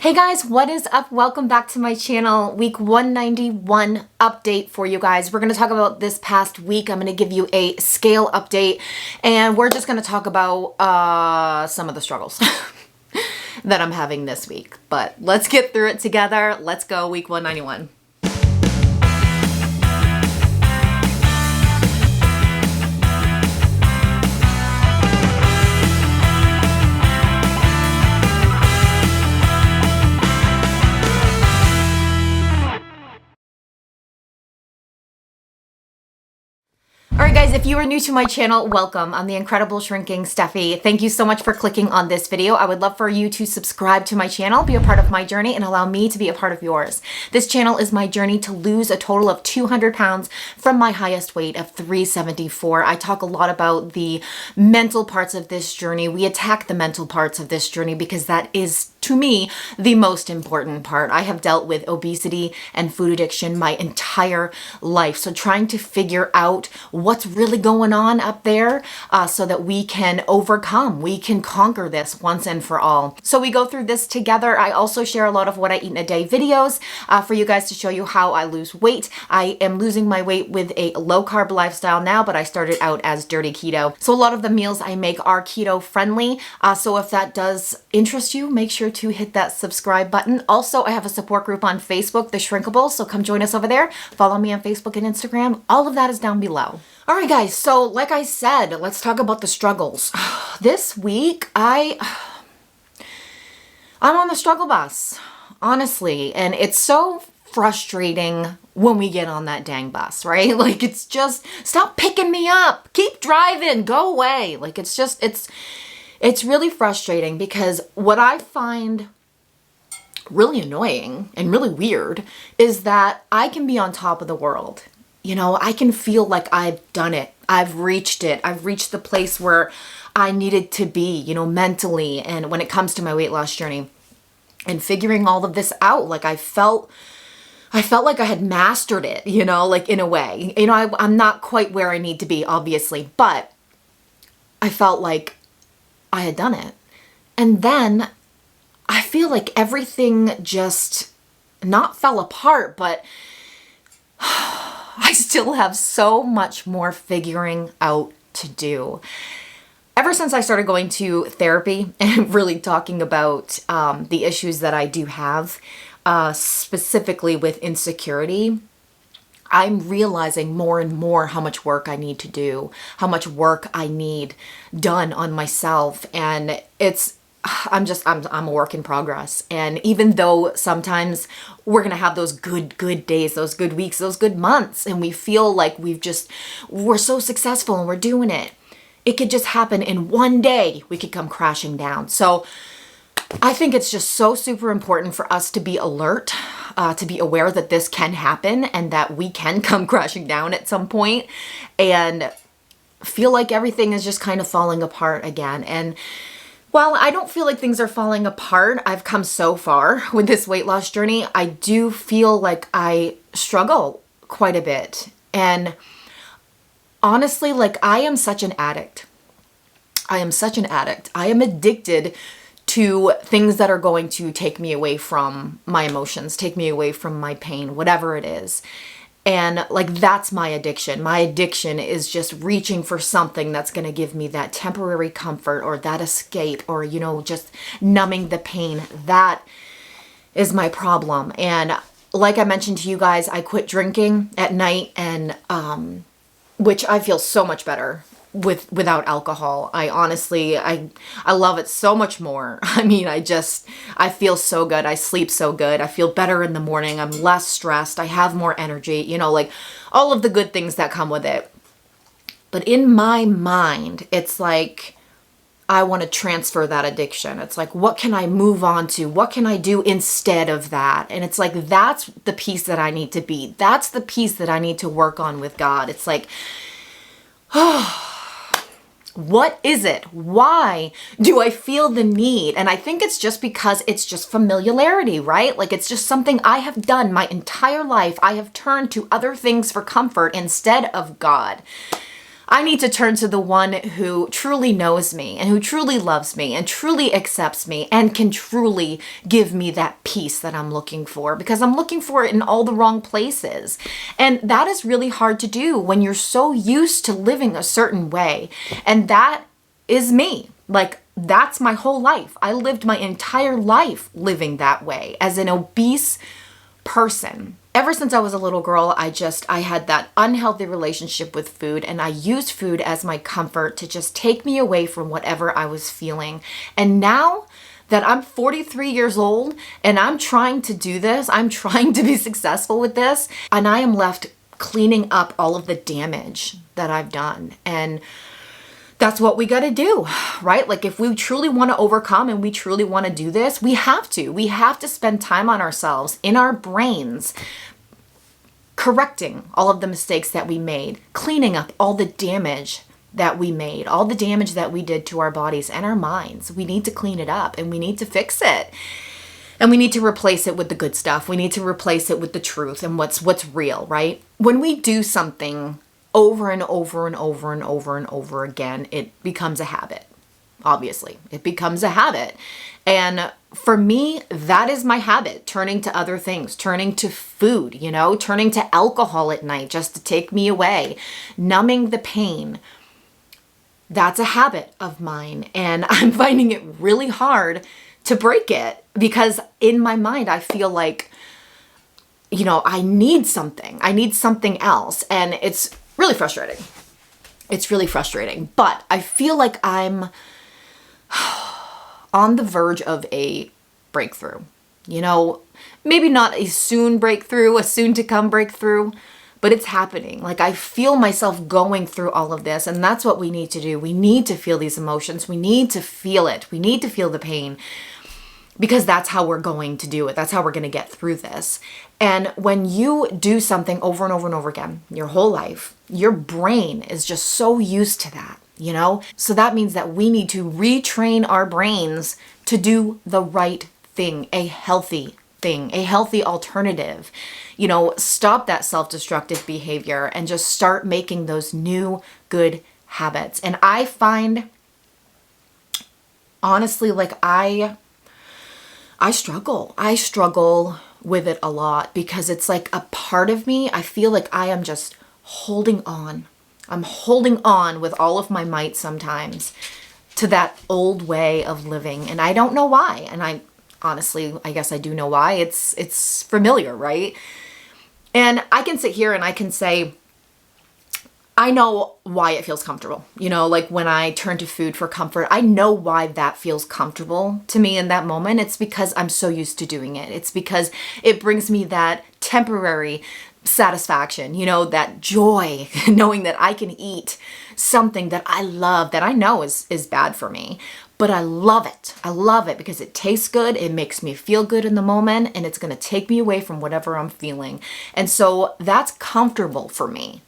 Hey guys, what is up? Welcome back to my channel. Week 191 update for you guys. We're going to talk about this past week. I'm going to give you a scale update, and we're just going to talk about some of the struggles that I'm having this week. But let's get through it together. Let's go, week 191. Alright guys, if you are new to my channel, welcome. I'm the incredible shrinking Steffi. Thank you so much for clicking on this video. I would love for you to subscribe to my channel, be a part of my journey, and allow me to be a part of yours. This channel is my journey to lose a total of 200 pounds from my highest weight of 374. I talk a lot about the mental parts of this journey. We attack the mental parts of this journey because that is, to me, the most important part. I have dealt with obesity and food addiction my entire life. So trying to figure out what's really going on up there so that we can overcome, we can conquer this once and for all. So we go through this together. I also share a lot of what I eat in a day videos for you guys to show you how I lose weight. I am losing my weight with a low carb lifestyle now, but I started out as dirty keto. So a lot of the meals I make are keto friendly. So if that does interest you, make sure to hit that subscribe button. Also, I have a support group on Facebook, The Shrinkables, so come join us over there. Follow me on Facebook and Instagram. All of that is down below. All right, guys, so like I said, let's talk about the struggles. This week, I'm on the struggle bus, honestly, and it's so frustrating when we get on that dang bus, right? Like, it's just, stop picking me up, keep driving, go away. Like, it's really frustrating because what I find really annoying and really weird is that I can be on top of the world. You know, I can feel like I've done it. I've reached it. I've reached the place where I needed to be, you know, mentally. And when it comes to my weight loss journey and figuring all of this out, like I felt like I had mastered it, you know, like in a way. You know, I'm not quite where I need to be, obviously, but I felt like I had done it. And then I feel like everything just not fell apart, but I still have so much more figuring out to do. Ever since I started going to therapy and really talking about the issues that I do have, specifically with insecurity, I'm realizing more and more how much work I need to do, how much work I need done on myself. And I'm a work in progress. And even though sometimes we're going to have those good days, those good weeks, those good months, and we feel like we're so successful and we're doing it, it could just happen in one day. We could come crashing down. So I think it's just so super important for us to be alert, to be aware that this can happen and that we can come crashing down at some point and feel like everything is just kind of falling apart again. And while I don't feel like things are falling apart, I've come so far with this weight loss journey, I do feel like I struggle quite a bit. And honestly, like I am such an addict. I am addicted to things that are going to take me away from my emotions, take me away from my pain, whatever it is. And like, that's my addiction. My addiction is just reaching for something that's going to give me that temporary comfort or that escape or, you know, just numbing the pain. That is my problem. And like I mentioned to you guys, I quit drinking at night and, which I feel so much better without alcohol. I honestly, I love it so much more. I mean, I feel so good. I sleep so good. I feel better in the morning. I'm less stressed. I have more energy, you know, like all of the good things that come with it. But in my mind, it's like, I want to transfer that addiction. It's like, what can I move on to? What can I do instead of that? And it's like, that's the piece that I need to be. That's the piece that I need to work on with God. It's like, what is it? Why do I feel the need? And I think it's just because it's just familiarity, right? Like it's just something I have done my entire life. I have turned to other things for comfort instead of God. I need to turn to the one who truly knows me and who truly loves me and truly accepts me and can truly give me that peace that I'm looking for, because I'm looking for it in all the wrong places. And that is really hard to do when you're so used to living a certain way. And that is me. Like, that's my whole life. I lived my entire life living that way as an obese person. Ever since I was a little girl, I had that unhealthy relationship with food, and I used food as my comfort to just take me away from whatever I was feeling. And now that I'm 43 years old and I'm trying to do this, I'm trying to be successful with this, and I am left cleaning up all of the damage that I've done. And that's what we got to do, right? Like, if we truly want to overcome and we truly want to do this, we have to. We have to spend time on ourselves, in our brains, correcting all of the mistakes that we made, cleaning up all the damage that we made, all the damage that we did to our bodies and our minds. We need to clean it up and we need to fix it. And we need to replace it with the good stuff. We need to replace it with the truth and what's real, right? When we do something over and over and over and over and over again, it becomes a habit. Obviously, it becomes a habit. And for me, that is my habit, turning to other things, turning to food, turning to alcohol at night just to take me away, numbing the pain. That's a habit of mine. And I'm finding it really hard to break it, because in my mind, I feel like, I need something. I need something else. And it's really frustrating. It's really frustrating. But I feel like I'm on the verge of a breakthrough. Maybe not a soon breakthrough, a soon to come breakthrough, but it's happening. Like, I feel myself going through all of this, and that's what we need to do. We need to feel these emotions. We need to feel it. We need to feel the pain, because that's how we're going to do it. That's how we're going to get through this. And when you do something over and over and over again, your whole life, your brain is just so used to that, So that means that we need to retrain our brains to do the right thing, a healthy alternative. Stop that self-destructive behavior and just start making those new good habits. And I find, honestly, like I struggle with it a lot, because it's like a part of me, I feel like I am just holding on. I'm holding on with all of my might sometimes to that old way of living. And I don't know why. And I guess I do know why. It's familiar, right? And I can sit here and I can say, I know why it feels comfortable. Like when I turn to food for comfort, I know why that feels comfortable to me in that moment. It's because I'm so used to doing it. It's because it brings me that temporary satisfaction, that joy, knowing that I can eat something that I love, that I know is bad for me. But I love it. I love it because it tastes good. It makes me feel good in the moment, and it's going to take me away from whatever I'm feeling. And so that's comfortable for me.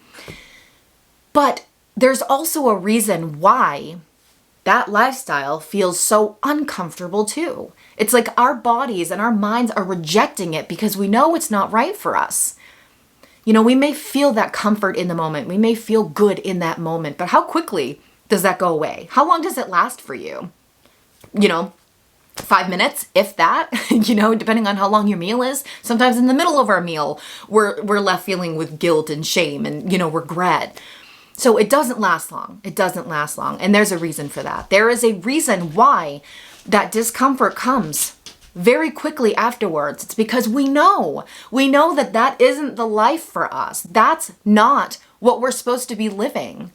But there's also a reason why that lifestyle feels so uncomfortable too. It's like our bodies and our minds are rejecting it because we know it's not right for us. We may feel that comfort in the moment. We may feel good in that moment, but how quickly does that go away? How long does it last for you? 5 minutes, if that, depending on how long your meal is. Sometimes in the middle of our meal, we're left feeling with guilt and shame and, regret. So it doesn't last long. It doesn't last long. And there's a reason for that. There is a reason why that discomfort comes very quickly afterwards. It's because we know that isn't the life for us. That's not what we're supposed to be living.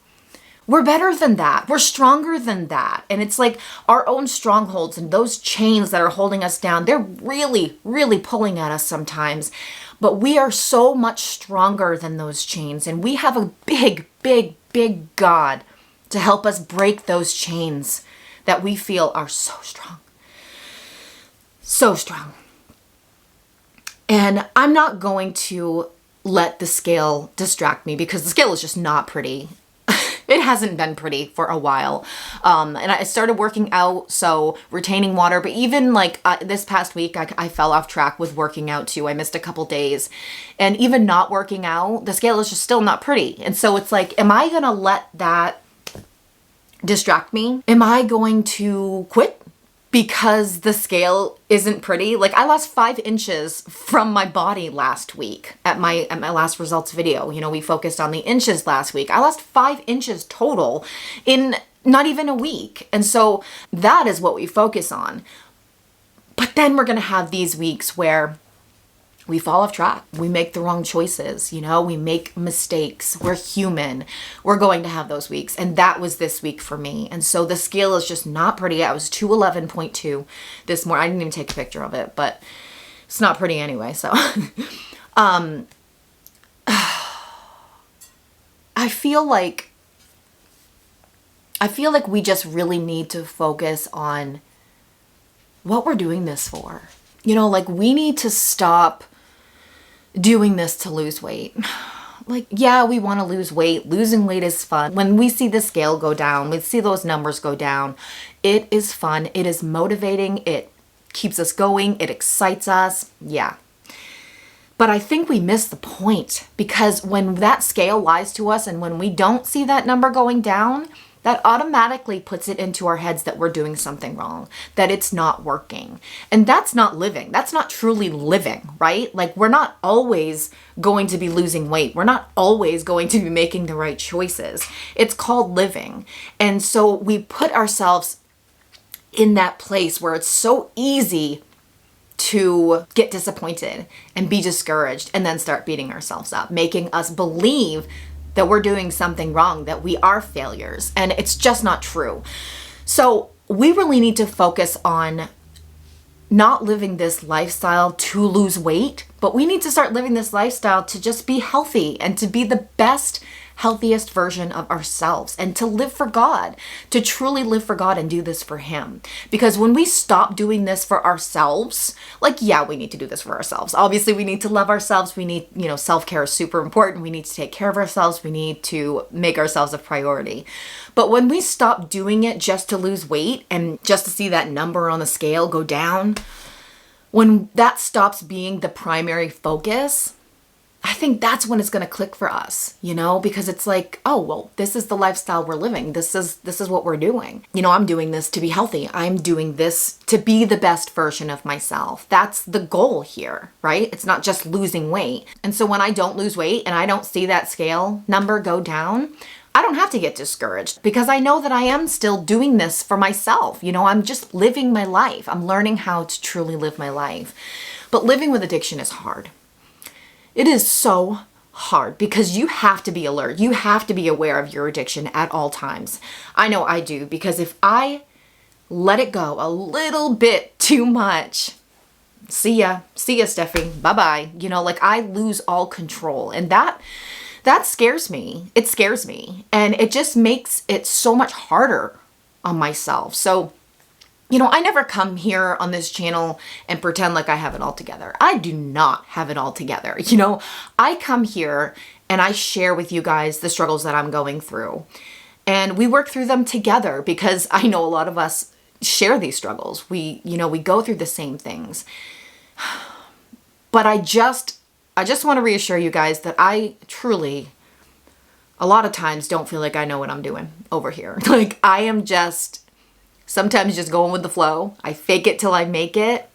We're better than that. We're stronger than that. And it's like our own strongholds and those chains that are holding us down, they're really, really pulling at us sometimes. But we are so much stronger than those chains. And we have a big, big, big God to help us break those chains that we feel are so strong. So strong. And I'm not going to let the scale distract me, because the scale is just not pretty. It hasn't been pretty for a while. And I started working out, so retaining water, but even like this past week, I fell off track with working out too. I missed a couple days, and even not working out, the scale is just still not pretty. And so it's like, am I gonna let that distract me? Am I going to quit because the scale isn't pretty? Like, I lost 5 inches from my body last week at my last results video. You know, we focused on the inches last week. I lost 5 inches total in not even a week. And so that is what we focus on. But then we're going to have these weeks where we fall off track. We make the wrong choices, you know, we make mistakes. We're human. We're going to have those weeks. And that was this week for me. And so the scale is just not pretty. I was 211.2 this morning. I didn't even take a picture of it, but it's not pretty anyway. So, I feel like we just really need to focus on what we're doing this for. You know, like, we need to stop doing this to lose weight. Like, yeah, we want to lose weight. Losing weight is fun. When we see the scale go down, we see those numbers go down, it is fun. It is motivating. It keeps us going. It excites us. Yeah. But I think we miss the point, because when that scale lies to us and when we don't see that number going down, that automatically puts it into our heads that we're doing something wrong, that it's not working. And that's not living. That's not truly living, right? Like, we're not always going to be losing weight. We're not always going to be making the right choices. It's called living. And so we put ourselves in that place where it's so easy to get disappointed and be discouraged and then start beating ourselves up, making us believe that we're doing something wrong, that we are failures, and it's just not true. So we really need to focus on not living this lifestyle to lose weight, but we need to start living this lifestyle to just be healthy and to be the best, healthiest version of ourselves, and to live for God, to truly live for God and do this for Him. Because when we stop doing this for ourselves, like, yeah, we need to do this for ourselves. Obviously, we need to love ourselves. We need, you know, self-care is super important. We need to take care of ourselves. We need to make ourselves a priority. But when we stop doing it just to lose weight and just to see that number on the scale go down, when that stops being the primary focus, I think that's when it's going to click for us, you know, because it's like, oh, well, this is the lifestyle we're living. This is what we're doing. You know, I'm doing this to be healthy. I'm doing this to be the best version of myself. That's the goal here, right? It's not just losing weight. And so when I don't lose weight and I don't see that scale number go down, I don't have to get discouraged, because I know that I am still doing this for myself. You know, I'm just living my life. I'm learning how to truly live my life. But living with addiction is hard. It is so hard, because you have to be alert. You have to be aware of your addiction at all times. I know I do, because if I let it go a little bit too much, see ya, Steffi, bye-bye. You know, like, I lose all control, and that scares me. It scares me, and it just makes it so much harder on myself. So, you know, I never come here on this channel and pretend like I have it all together. I do not have it all together. You know, I come here and I share with you guys the struggles that I'm going through, and we work through them together, because I know a lot of us share these struggles. We go through the same things. But I just want to reassure you guys that I truly, a lot of times, don't feel like I know what I'm doing over here. Like, I am just sometimes just going with the flow. I fake it till I make it.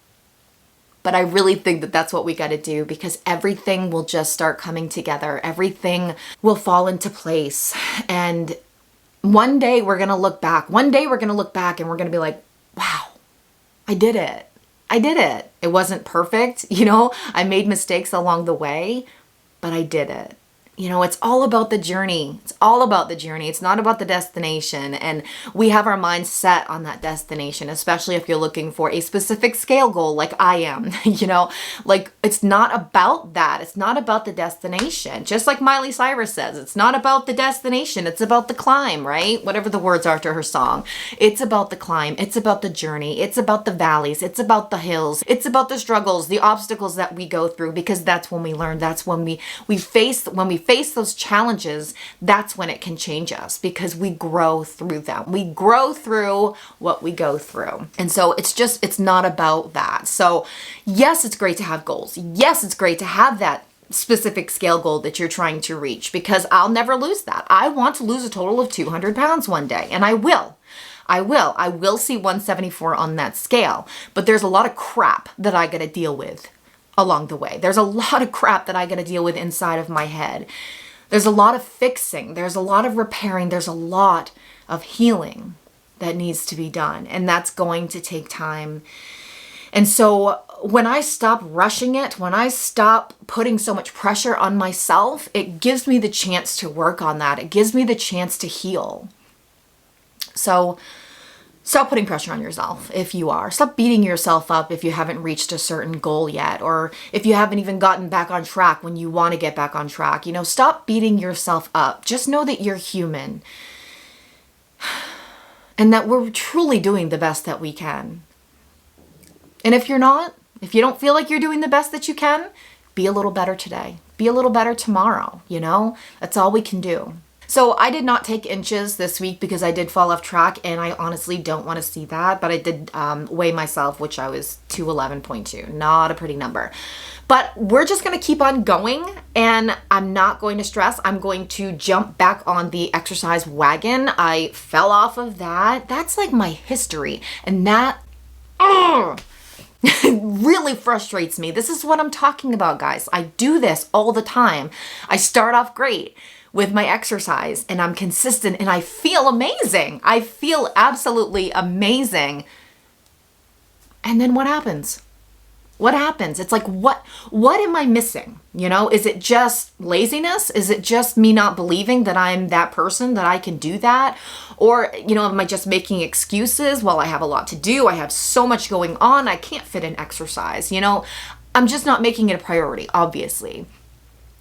But I really think that that's what we got to do, because everything will just start coming together. Everything will fall into place. And one day we're going to look back. One day we're going to look back and we're going to be like, wow, I did it. I did it. It wasn't perfect. You know, I made mistakes along the way, but I did it. You know, it's all about the journey. It's all about the journey. It's not about the destination. And we have our minds set on that destination, especially if you're looking for a specific scale goal like I am. You know, like, it's not about that. It's not about the destination. Just like Miley Cyrus says, it's not about the destination. It's about the climb, right? Whatever the words are to her song. It's about the climb. It's about the journey. It's about the valleys. It's about the hills. It's about the struggles, the obstacles that we go through, because that's when we learn. That's when we face face those challenges, that's when it can change us, because we grow through them. We grow through what we go through. And so it's not about that. So yes, it's great to have goals. Yes, it's great to have that specific scale goal that you're trying to reach, because I'll never lose that. I want to lose a total of 200 pounds one day, and I will. I will see 174 on that scale, but there's a lot of crap that I got to deal with along the way. There's a lot of crap that I got to deal with inside of my head. There's a lot of fixing. There's a lot of repairing. There's a lot of healing that needs to be done, and that's going to take time. And so when I stop rushing it, when I stop putting so much pressure on myself, it gives me the chance to work on that. It gives me the chance to heal. So stop putting pressure on yourself if you are. Stop beating yourself up if you haven't reached a certain goal yet, or if you haven't even gotten back on track when you want to get back on track. You know, stop beating yourself up. Just know that you're human and that we're truly doing the best that we can. And if you're not, if you don't feel like you're doing the best that you can, be a little better today. Be a little better tomorrow, you know? That's all we can do. So I did not take inches this week because I did fall off track, and I honestly don't want to see that, but I did weigh myself, which I was 211.2. Not a pretty number. But we're just going to keep on going, and I'm not going to stress. I'm going to jump back on the exercise wagon. I fell off of that. That's like my history, and that really frustrates me. This is what I'm talking about, guys. I do this all the time. I start off great with my exercise, and I'm consistent, and I feel amazing. I feel absolutely amazing. And then what happens? What happens? It's like, what am I missing? You know, is it just laziness? Is it just me not believing that I'm that person, that I can do that? Or, you know, am I just making excuses? Well, I have a lot to do. I have so much going on. I can't fit in exercise. You know, I'm just not making it a priority, obviously.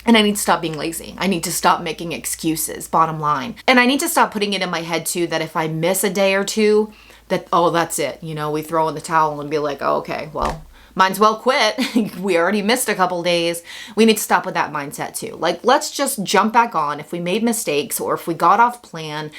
And I need to stop being lazy. I need to stop making excuses, bottom line. And I need to stop putting it in my head too that if I miss a day or two, that, oh, that's it. You know, we throw in the towel and be like, oh, okay, well, mine's well quit. We already missed a couple days. We need to stop with that mindset too. Like, let's just jump back on. If we made mistakes or if we got off plan,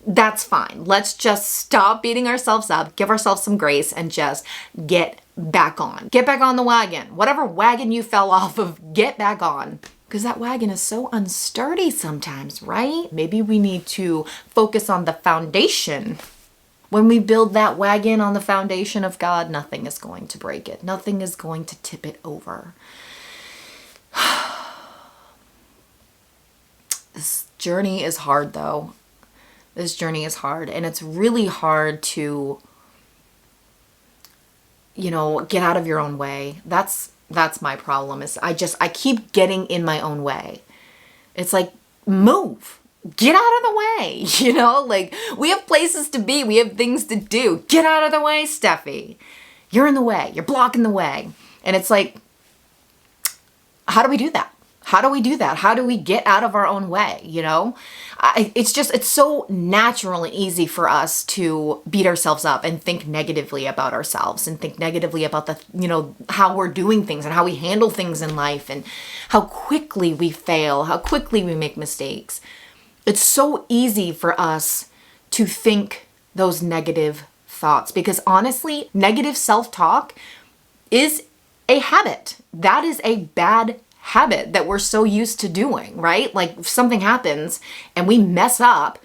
that's fine. Let's just stop beating ourselves up, give ourselves some grace, and just get back on. Get back on the wagon. Whatever wagon you fell off of, get back on. Because that wagon is so unsturdy sometimes, right? Maybe we need to focus on the foundation. When we build that wagon on the foundation of God, nothing is going to break it. Nothing is going to tip it over. This journey is hard, though. This journey is hard, and it's really hard to, you know, get out of your own way. That's my problem. Is I keep getting in my own way. It's like, move. Get out of the way, you know? Like, we have places to be. We have things to do. Get out of the way, Steffi. You're in the way. You're blocking the way. And it's like, how do we do that? How do we do that? How do we get out of our own way, you know? It's so natural and easy for us to beat ourselves up and think negatively about ourselves and think negatively about the, you know, how we're doing things and how we handle things in life and how quickly we fail, how quickly we make mistakes. It's so easy for us to think those negative thoughts because honestly, negative self-talk is a habit. That is a bad habit that we're so used to doing, right? Like if something happens and we mess up,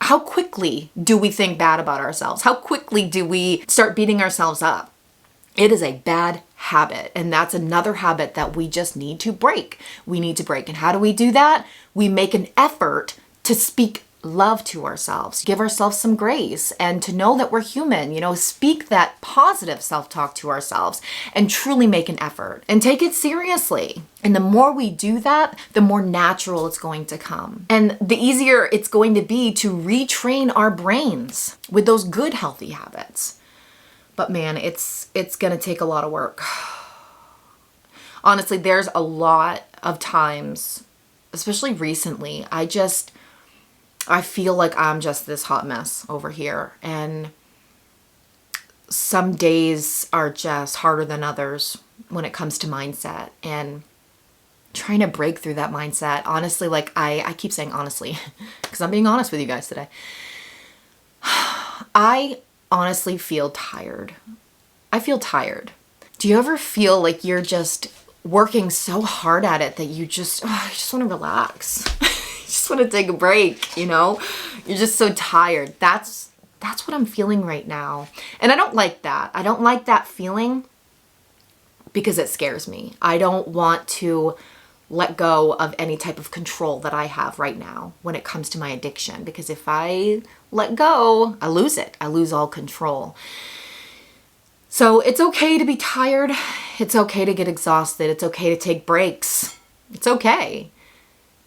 how quickly do we think bad about ourselves? How quickly do we start beating ourselves up? It is a bad habit. And that's another habit that we just need to break. We need to break. And how do we do that? We make an effort to speak love to ourselves, give ourselves some grace, and to know that we're human, you know, speak that positive self-talk to ourselves and truly make an effort and take it seriously. And the more we do that, the more natural it's going to come. And the easier it's going to be to retrain our brains with those good, healthy habits. But man, it's going to take a lot of work. Honestly, there's a lot of times, especially recently, I feel like I'm just this hot mess over here. And some days are just harder than others when it comes to mindset. And trying to break through that mindset. Honestly, like I keep saying honestly, because I'm being honest with you guys today. I honestly feel tired. I feel tired. Do you ever feel like you're just working so hard at it that you just want to relax? You just want to take a break, you know? You're just so tired. That's what I'm feeling right now. And I don't like that. I don't like that feeling because it scares me. I don't want to let go of any type of control that I have right now when it comes to my addiction. Because if I let go, I lose it. I lose all control. So it's okay to be tired. It's okay to get exhausted. It's okay to take breaks. It's okay.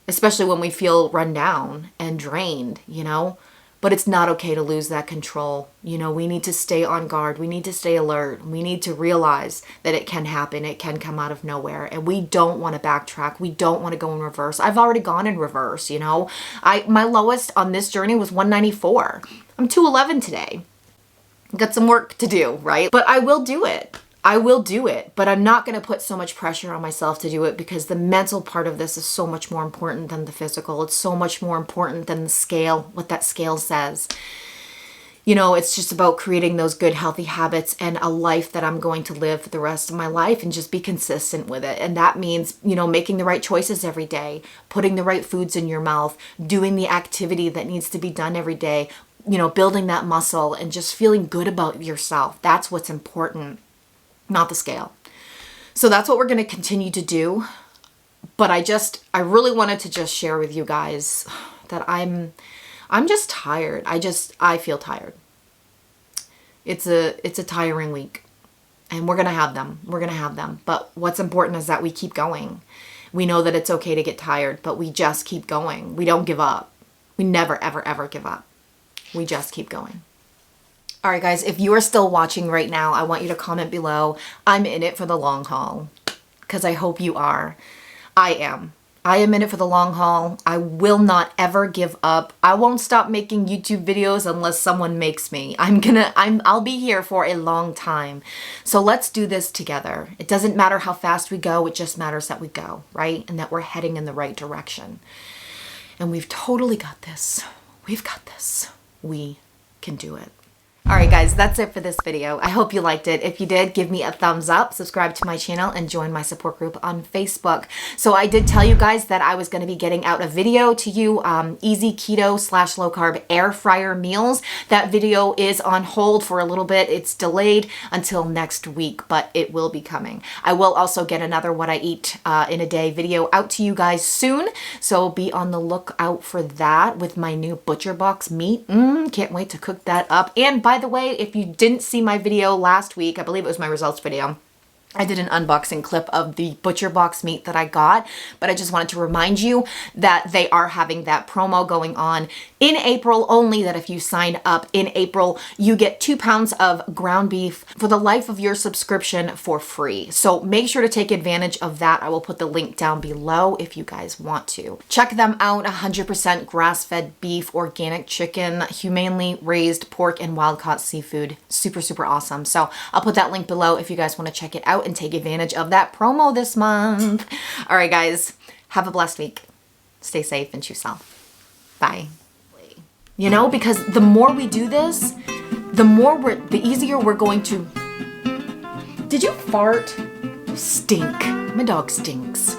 Especially when we feel run down and drained, you know? But it's not okay to lose that control. You know, we need to stay on guard. We need to stay alert. We need to realize that it can happen. It can come out of nowhere. And we don't want to backtrack. We don't want to go in reverse. I've already gone in reverse, you know. My lowest on this journey was 194. I'm 211 today. Got some work to do, right? But I will do it. I will do it, but I'm not going to put so much pressure on myself to do it because the mental part of this is so much more important than the physical. It's so much more important than the scale, what that scale says. You know, it's just about creating those good, healthy habits and a life that I'm going to live for the rest of my life and just be consistent with it. And that means, you know, making the right choices every day, putting the right foods in your mouth, doing the activity that needs to be done every day, you know, building that muscle and just feeling good about yourself. That's what's important. Not the scale. So that's what we're going to continue to do. But I really wanted to just share with you guys that I'm just tired. I feel tired. It's a tiring week and we're going to have them. We're going to have them. But what's important is that we keep going. We know that it's okay to get tired, but we just keep going. We don't give up. We never, ever, ever give up. We just keep going. All right, guys, if you are still watching right now, I want you to comment below. I'm in it for the long haul because I hope you are. I am. I am in it for the long haul. I will not ever give up. I won't stop making YouTube videos unless someone makes me. I'll be here for a long time. So let's do this together. It doesn't matter how fast we go. It just matters that we go, right? And that we're heading in the right direction. And we've totally got this. We've got this. We can do it. All right, guys, that's it for this video. I hope you liked it. If you did, give me a thumbs up, subscribe to my channel, and join my support group on Facebook. So I did tell you guys that I was going to be getting out a video to you, easy keto / low carb air fryer meals. That video is on hold for a little bit. It's delayed until next week, but it will be coming. I will also get another what I eat in a day video out to you guys soon. So be on the lookout for that with my new butcher box meat. Can't wait to cook that up. And by the way, if you didn't see my video last week, I believe it was my results video, I did an unboxing clip of the butcher box meat that I got, but I just wanted to remind you that they are having that promo going on in April only, that if you sign up in April, you get 2 pounds of ground beef for the life of your subscription for free. So make sure to take advantage of that. I will put the link down below if you guys want to. Check them out, 100% grass-fed beef, organic chicken, humanely raised pork, and wild-caught seafood. Super, super awesome. So I'll put that link below if you guys want to check it out and take advantage of that promo this month. All right, guys, have a blessed week. Stay safe and choose health. Bye. You know, because the more we do this, the easier we're going to... Did you fart? You stink. My dog stinks.